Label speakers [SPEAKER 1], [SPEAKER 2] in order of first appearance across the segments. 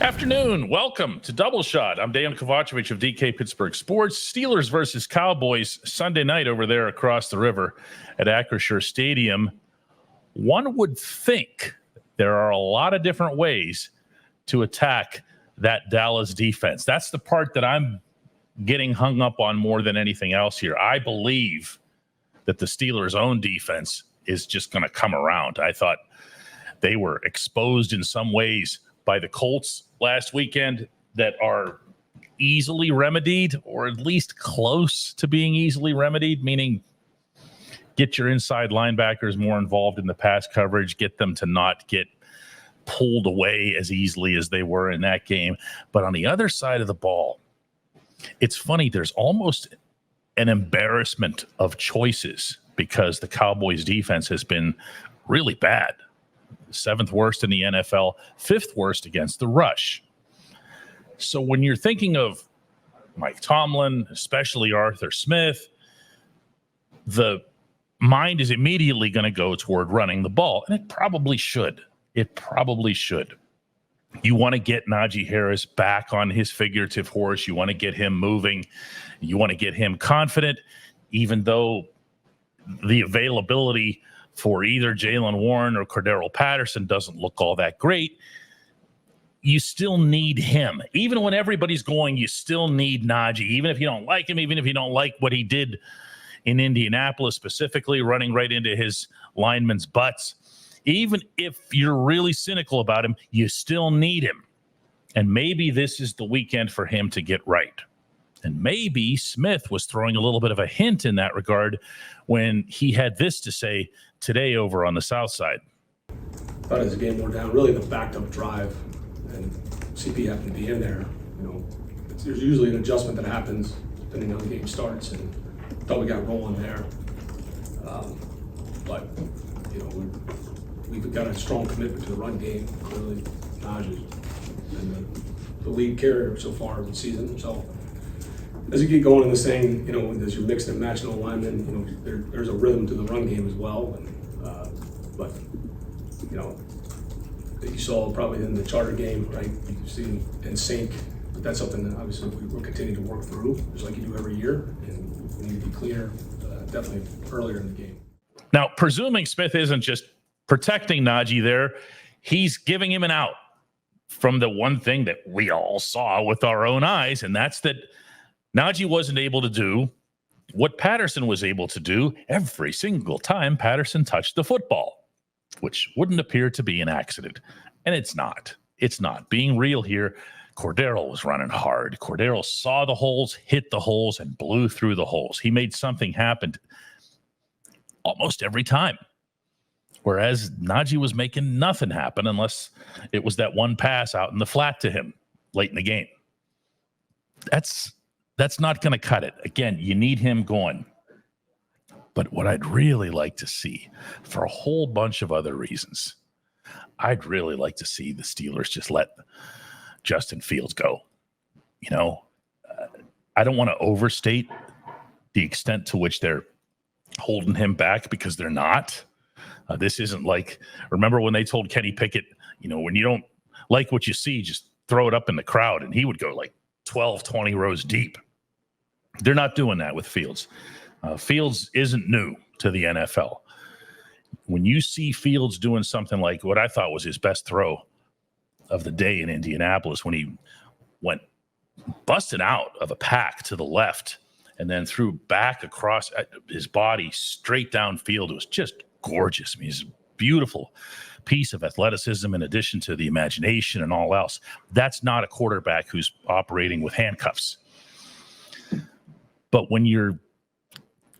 [SPEAKER 1] Afternoon. Welcome to Double Shot. I'm Dejan Kovacevic of DK Pittsburgh Sports. Steelers versus Cowboys Sunday night over there across the river at Acrisure Stadium. One would think there are a lot of different ways to attack that Dallas defense. That's the part that I'm getting hung up on more than anything else here. I believe that the Steelers' own defense is just going to come around. I thought they were exposed in some ways by the Colts last weekend that are easily remedied, or at least close to being easily remedied, meaning get your inside linebackers more involved in the pass coverage, get them to not get pulled away as easily as they were in that game. But on the other side of the ball, it's funny, there's almost an embarrassment of choices because the Cowboys defense has been really bad. 7th worst in the NFL, 5th worst against the rush. So when you're thinking of Mike Tomlin, especially Arthur Smith, the mind is immediately going to go toward running the ball, and it probably should. It probably should. You want to get Najee Harris back on his figurative horse. You want to get him moving. You want to get him confident, even though the availability for either Jaylen Warren or Cordero Patterson doesn't look all that great. You still need him. Even when everybody's going, you still need Najee. Even if you don't like him, even if you don't like what he did in Indianapolis, specifically running right into his linemen's butts, even if you're really cynical about him, you still need him. And maybe this is the weekend for him to get right. And maybe Smith was throwing a little bit of a hint in that regard when he had this to say today over on the South Side.
[SPEAKER 2] Thought as the game wore down, really the backed up drive, and CP happened to be in there. There's usually an adjustment that happens depending on the game starts, and thought we got rolling there. But we've got a strong commitment to the run game. Clearly, Najee and the lead carrier so far in the season. So as you get going in this thing, as you're mixing and matching the linemen, there's a rhythm to the run game as well. And, but that you saw probably in the Charter game, right? You see in sync, but that's something that obviously we'll continue to work through, just like you do every year, and we need to be clear, definitely earlier in the game.
[SPEAKER 1] Now, presuming Smith isn't just protecting Najee there, he's giving him an out from the one thing that we all saw with our own eyes, and that's that Najee wasn't able to do what Patterson was able to do every single time Patterson touched the football, which wouldn't appear to be an accident. And it's not. It's not. Being real here, Cordero was running hard. Cordero saw the holes, hit the holes, and blew through the holes. He made something happen almost every time. Whereas Najee was making nothing happen unless it was that one pass out in the flat to him late in the game. That's not going to cut it. Again, you need him going. But what I'd really like to see, for a whole bunch of other reasons, I'd really like to see the Steelers just let Justin Fields go. I don't want to overstate the extent to which they're holding him back, because they're not. This isn't like, remember when they told Kenny Pickett, when you don't like what you see, just throw it up in the crowd, and he would go like 12, 20 rows deep. They're not doing that with Fields. Fields isn't new to the NFL. When you see Fields doing something like what I thought was his best throw of the day in Indianapolis, when he went busted out of a pack to the left and then threw back across his body straight downfield, it was just gorgeous. I mean, it's a beautiful piece of athleticism in addition to the imagination and all else. That's not a quarterback who's operating with handcuffs. But when you're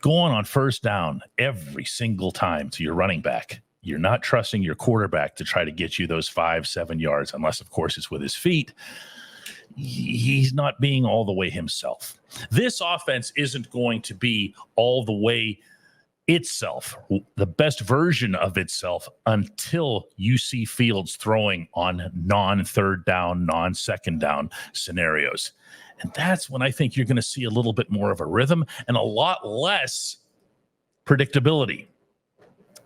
[SPEAKER 1] going on first down every single time to your running back, you're not trusting your quarterback to try to get you those 5-7 yards, unless, of course, it's with his feet. He's not being all the way himself. This offense isn't going to be all the way itself, the best version of itself, until you see Fields throwing on non-third down, non-second down scenarios. And that's when I think you're going to see a little bit more of a rhythm and a lot less predictability.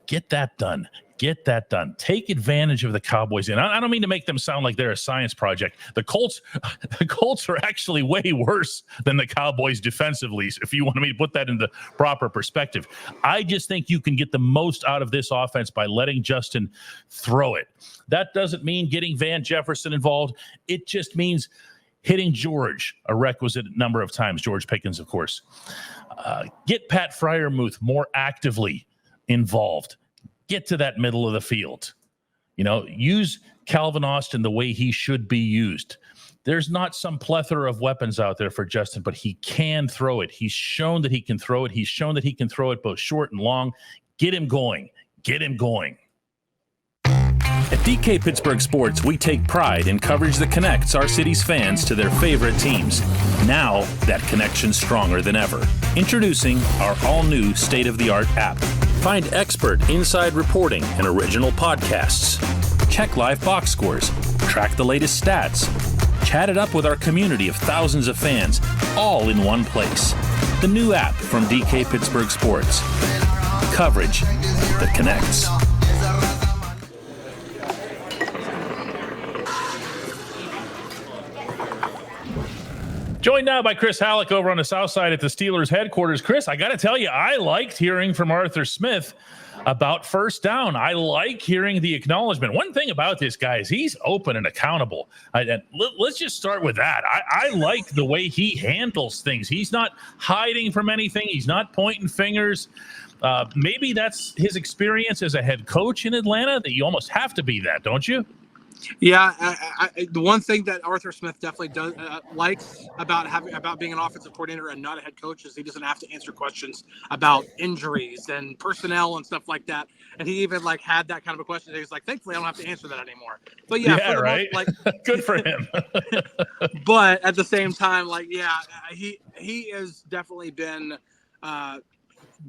[SPEAKER 1] Get that done. Get that done. Take advantage of the Cowboys. And I don't mean to make them sound like they're a science project. The Colts are actually way worse than the Cowboys defensively, if you want me to put that into proper perspective. I just think you can get the most out of this offense by letting Justin throw it. That doesn't mean getting Van Jefferson involved. It just means hitting George a requisite number of times. George Pickens, of course. Get Pat Freiermuth more actively involved. Get to that middle of the field. Use Calvin Austin the way he should be used. There's not some plethora of weapons out there for Justin, but he can throw it. He's shown that he can throw it. He's shown that he can throw it both short and long. Get him going. Get him going.
[SPEAKER 3] At DK Pittsburgh Sports, we take pride in coverage that connects our city's fans to their favorite teams. Now, that connection's stronger than ever. Introducing our all-new state-of-the-art app. Find expert inside reporting and original podcasts. Check live box scores. Track the latest stats. Chat it up with our community of thousands of fans, all in one place. The new app from DK Pittsburgh Sports. Coverage that connects.
[SPEAKER 1] Joined now by Chris Halleck over on the south side at the Steelers headquarters. Chris, I got to tell you, I liked hearing from Arthur Smith about first down. I like hearing the acknowledgement. One thing about this guy is he's open and accountable. Let's just start with that. I like the way he handles things. He's not hiding from anything. He's not pointing fingers. Maybe that's his experience as a head coach in Atlanta, that you almost have to be that, don't you?
[SPEAKER 4] Yeah, the one thing that Arthur Smith definitely does likes about being an offensive coordinator and not a head coach is he doesn't have to answer questions about injuries and personnel and stuff like that. And he even had that kind of a question. He's like, thankfully, I don't have to answer that anymore. But yeah,
[SPEAKER 1] right. Good for him.
[SPEAKER 4] But at the same time, he has definitely been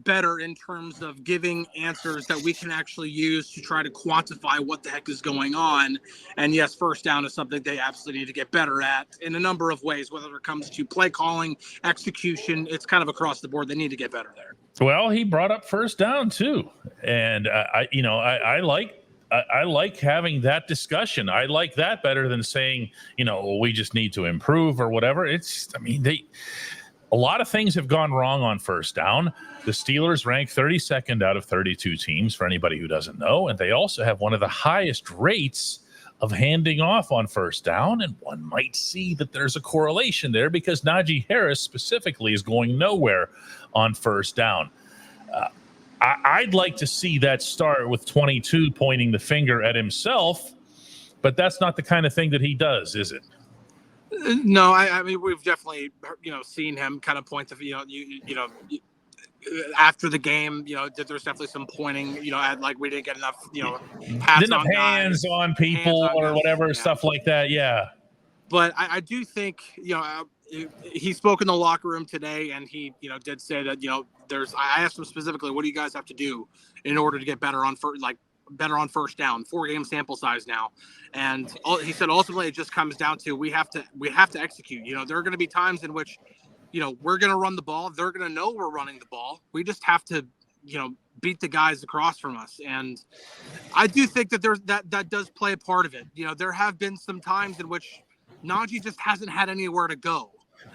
[SPEAKER 4] better in terms of giving answers that we can actually use to try to quantify what the heck is going on. And yes, first down is something they absolutely need to get better at in a number of ways, whether it comes to play calling, execution. It's kind of across the board. They need to get better there.
[SPEAKER 1] Well, he brought up first down too. And I like having that discussion. I like that better than saying, we just need to improve or whatever. A lot of things have gone wrong on first down. The Steelers rank 32nd out of 32 teams, for anybody who doesn't know. And they also have one of the highest rates of handing off on first down. And one might see that there's a correlation there because Najee Harris specifically is going nowhere on first down. I'd like to see that start with 22 pointing the finger at himself, but that's not the kind of thing that he does, is it?
[SPEAKER 4] No, I mean, we've definitely, seen him kind of point to, after the game, that there's definitely some pointing, at we didn't get enough,
[SPEAKER 1] didn't have hands on people or whatever, stuff like that. Yeah.
[SPEAKER 4] But I do think, he spoke in the locker room today and he, did say that, I asked him specifically, what do you guys have to do in order to get better on first down? 4-game sample size now. And he said, ultimately, it just comes down to, we have to execute. There are going to be times in which, we're going to run the ball. They're going to know we're running the ball. We just have to, beat the guys across from us. And I do think that that does play a part of it. There have been some times in which Najee just hasn't had anywhere to go.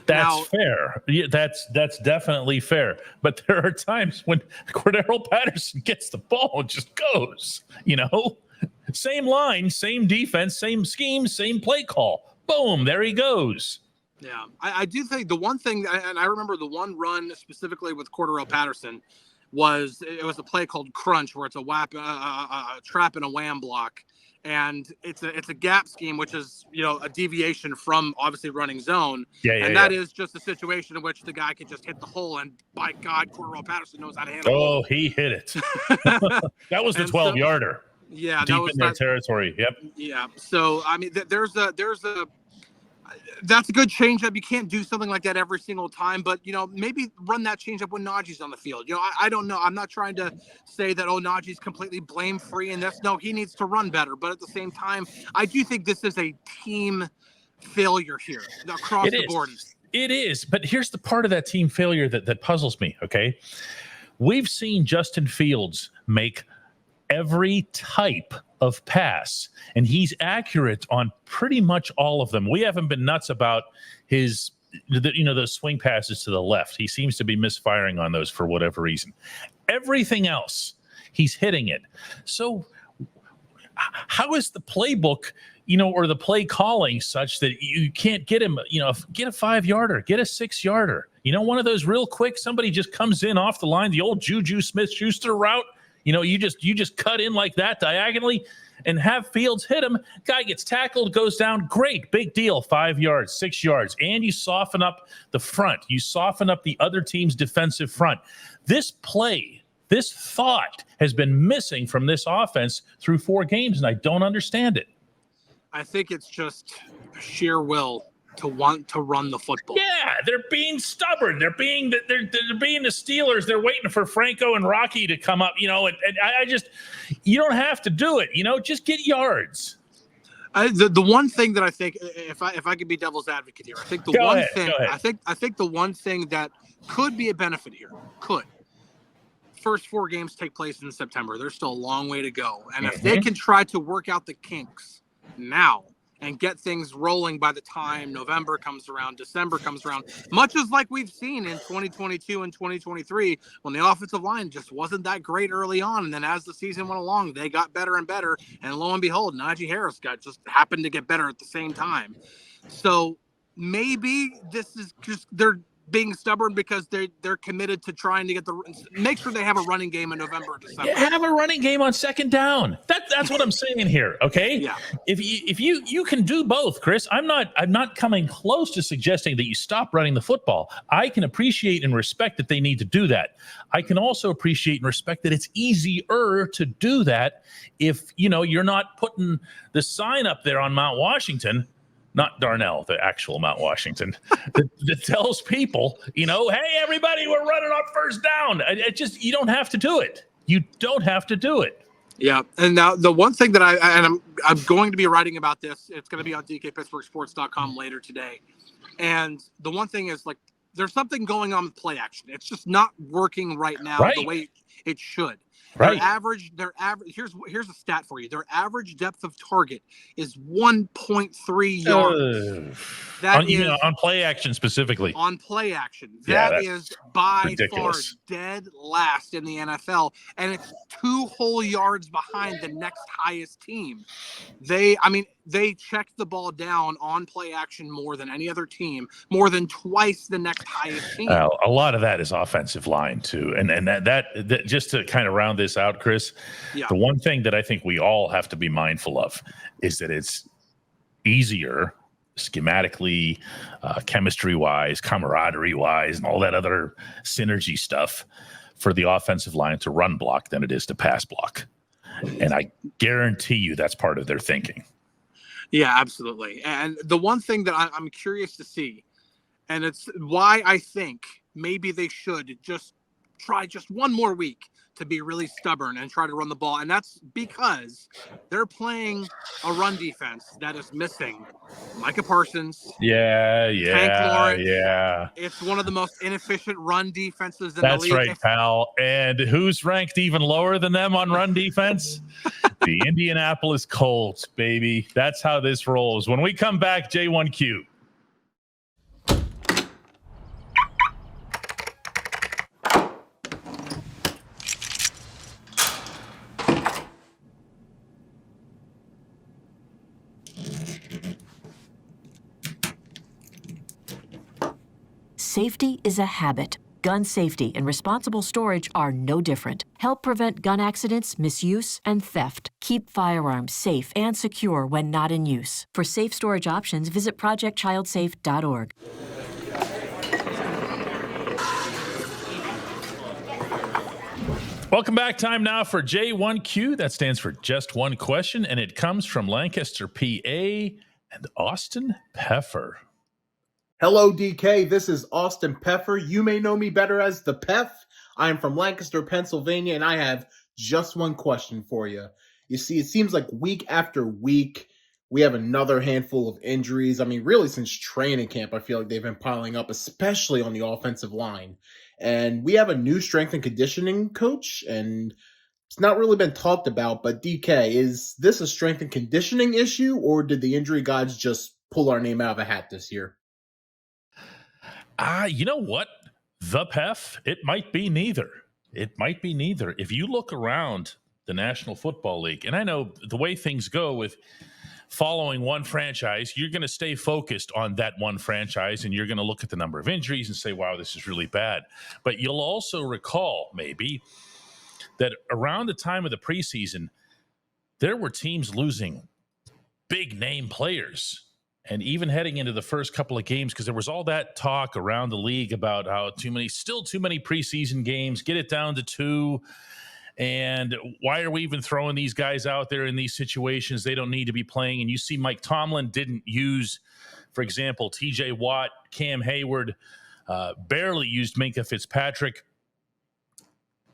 [SPEAKER 1] That's fair. Yeah, that's definitely fair. But there are times when Cordero Patterson gets the ball and just goes, same line, same defense, same scheme, same play call. Boom, there he goes.
[SPEAKER 4] Yeah, I do think the one thing, and I remember the one run specifically with Cordero Patterson was a play called crunch, where it's a trap and a wham block. And it's a gap scheme, which is, a deviation from obviously running zone. That is just a situation in which the guy can just hit the hole. And by God, Cordero Patterson knows how to handle it.
[SPEAKER 1] Oh, he hit it. That was the 12-yarder.
[SPEAKER 4] Yeah.
[SPEAKER 1] Deep in their territory. Yep.
[SPEAKER 4] Yeah. So, I mean, that's a good changeup. You can't do something like that every single time, but maybe run that changeup when Najee's on the field. I don't know. I'm not trying to say that Najee's completely blame free in this. No, he needs to run better. But at the same time, I do think this is a team failure here across the board.
[SPEAKER 1] It is. But here's the part of that team failure that puzzles me. Okay, we've seen Justin Fields make every type of pass, and he's accurate on pretty much all of them. We haven't been nuts about his, those swing passes to the left. He seems to be misfiring on those for whatever reason. Everything else, he's hitting it. So how is the playbook, or the play calling such that you can't get him, get a 5-yarder, get a 6-yarder, one of those real quick, somebody just comes in off the line, the old Juju Smith-Schuster route. You just cut in like that diagonally and have Fields hit him. Guy gets tackled, goes down. Great, big deal. 5 yards, 6 yards. And you soften up the front. You soften up the other team's defensive front. This play, this thought has been missing from this offense through 4 games, and I don't understand it.
[SPEAKER 4] I think it's just sheer will to want to run the football.
[SPEAKER 1] Yeah, they're being stubborn. They're being the Steelers. They're waiting for Franco and Rocky to come up, and I just, you don't have to do it, just get yards.
[SPEAKER 4] The one thing that I think, if I could be devil's advocate here, I think I think the one thing that could be a benefit here, first 4 games take place in September. There's still a long way to go. And if they can try to work out the kinks now and get things rolling by the time November comes around, December comes around, much as like we've seen in 2022 and 2023, when the offensive line just wasn't that great early on. And then as the season went along, they got better and better. And lo and behold, Najee Harris just happened to get better at the same time. So maybe this is just, they're being stubborn because they're committed to trying to make sure they have a running game in November or December.
[SPEAKER 1] Yeah, have a running game on second down. That's what I'm saying here. Okay.
[SPEAKER 4] Yeah.
[SPEAKER 1] If you can do both, Chris, I'm not coming close to suggesting that you stop running the football. I can appreciate and respect that they need to do that. I can also appreciate and respect that it's easier to do that if you're not putting the sign up there on Mount Washington. Not Darnell, the actual Mount Washington, that tells people, hey, everybody, we're running on first down. You don't have to do it. You don't have to do it.
[SPEAKER 4] Yeah. And now the one thing that I'm going to be writing about this, it's going to be on DKPittsburghSports.com later today. And the one thing is, like, there's something going on with play action. It's just not working right now the way it should.
[SPEAKER 1] Right.
[SPEAKER 4] Their average. Here's a stat for you. Their average depth of target is 1.3 yards. That is
[SPEAKER 1] on play action specifically.
[SPEAKER 4] On play action, that is by
[SPEAKER 1] ridiculous.
[SPEAKER 4] far dead last in the NFL, and it's 2 whole yards behind the next highest team. They check the ball down on play action more than any other team, more than twice the next highest team.
[SPEAKER 1] A lot of that is offensive line too, and that just to kind of round this out, Chris.
[SPEAKER 4] Yeah.
[SPEAKER 1] The one thing that I think we all have to be mindful of is that it's easier schematically, chemistry-wise, camaraderie-wise, and all that other synergy stuff for the offensive line to run block than it is to pass block. And I guarantee you that's part of their thinking.
[SPEAKER 4] Yeah, absolutely. And the one thing that I'm curious to see, and it's why I think maybe they should just try just one more week to be really stubborn and try to run the ball. And that's because they're playing a run defense that is missing Micah Parsons. Tank Lawrence.
[SPEAKER 1] Yeah.
[SPEAKER 4] It's one of the most inefficient run defenses in
[SPEAKER 1] That's
[SPEAKER 4] the league.
[SPEAKER 1] right, pal. And who's ranked even lower than them on run defense? The Indianapolis Colts, baby. That's how this rolls. When we come back, J1Q.
[SPEAKER 5] Safety is a habit. Gun safety and responsible storage are no different. Help prevent gun accidents, misuse, and theft. Keep firearms safe and secure when not in use. For safe storage options, visit projectchildsafe.org.
[SPEAKER 1] Welcome back. Time now for J1Q. That stands for Just One Question, and it comes from Lancaster, PA, and Austin Peffer.
[SPEAKER 6] Hello, DK. This is Austin Peffer. You may know me better as the Pef. I am from Lancaster, Pennsylvania, and I have just one question for you. You see, it seems like week after week, we have another handful of injuries. I mean, really, since training camp, I feel like they've been piling up, especially on the offensive line. And we have a new strength and conditioning coach, and It's not really been talked about, but DK, is this a strength and conditioning issue, or did the injury gods just pull our name out of a hat this year?
[SPEAKER 1] You know what? The PEF, it might be neither. It might be neither. If you look around the National Football League, and I know the way things go with following one franchise, you're going to stay focused on that one franchise, and you're going to look at the number of injuries and say, wow, this is really bad. But you'll also recall maybe that around the time of the preseason, there were teams losing big name players. And even heading into the first couple of games, because there was all that talk around the league about how still too many preseason games, get it down to 2. And why are we even throwing these guys out there in these situations? They don't need to be playing. And you see Mike Tomlin didn't use, for example, TJ Watt, Cam Hayward, barely used Minkah Fitzpatrick.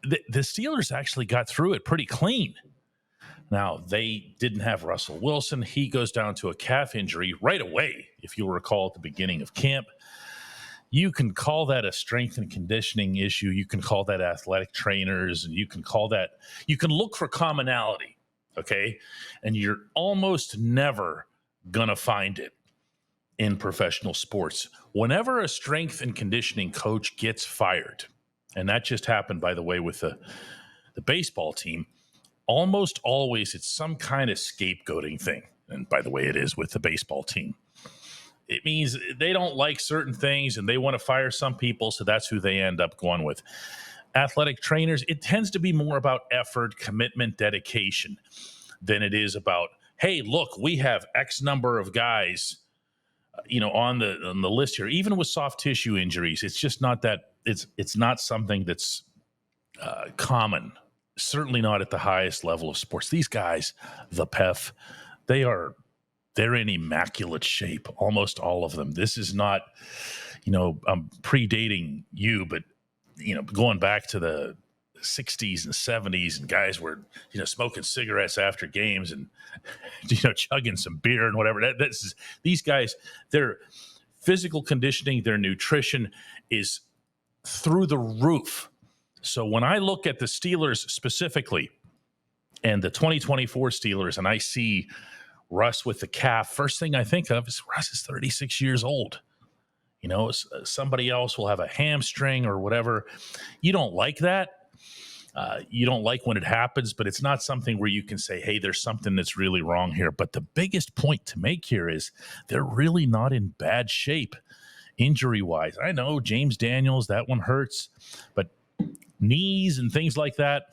[SPEAKER 1] The Steelers actually got through it pretty clean. Now, they didn't have Russell Wilson. He goes down to a calf injury right away, if you'll recall, at the beginning of camp. You can call that a strength and conditioning issue. You can call that athletic trainers, and you can look for commonality, okay? And you're almost never going to find it in professional sports. Whenever a strength and conditioning coach gets fired, and that just happened, by the way, with the baseball team, almost always it's some kind of scapegoating thing. And by the way, it is with the baseball team. It means they don't like certain things and they want to fire some people, so that's who they end up going with. Athletic trainers, it tends to be more about effort, commitment, dedication than it is about, hey, look, we have X number of guys, on the list here. Even with soft tissue injuries, it's just not that. It's not something that's common. Certainly not at the highest level of sports. These guys, the PEF, they're in immaculate shape, almost all of them. This is not, I'm predating you, but, going back to the 60s and 70s, and guys were, smoking cigarettes after games and, chugging some beer and whatever. These guys, their physical conditioning, their nutrition is through the roof. So when I look at the Steelers specifically and the 2024 Steelers, and I see Russ with the calf, first thing I think of is Russ is 36 years old. Somebody else will have a hamstring or whatever. You don't like that. You don't like when it happens, but it's not something where you can say, hey, there's something that's really wrong here. But the biggest point to make here is they're really not in bad shape injury-wise. I know James Daniels, that one hurts, but knees and things like that,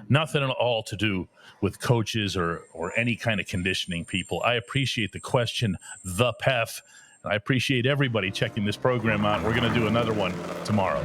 [SPEAKER 1] nothing at all to do with coaches or any kind of conditioning people. I appreciate the question, the PEF. I appreciate everybody checking this program out. We're going to do another one tomorrow.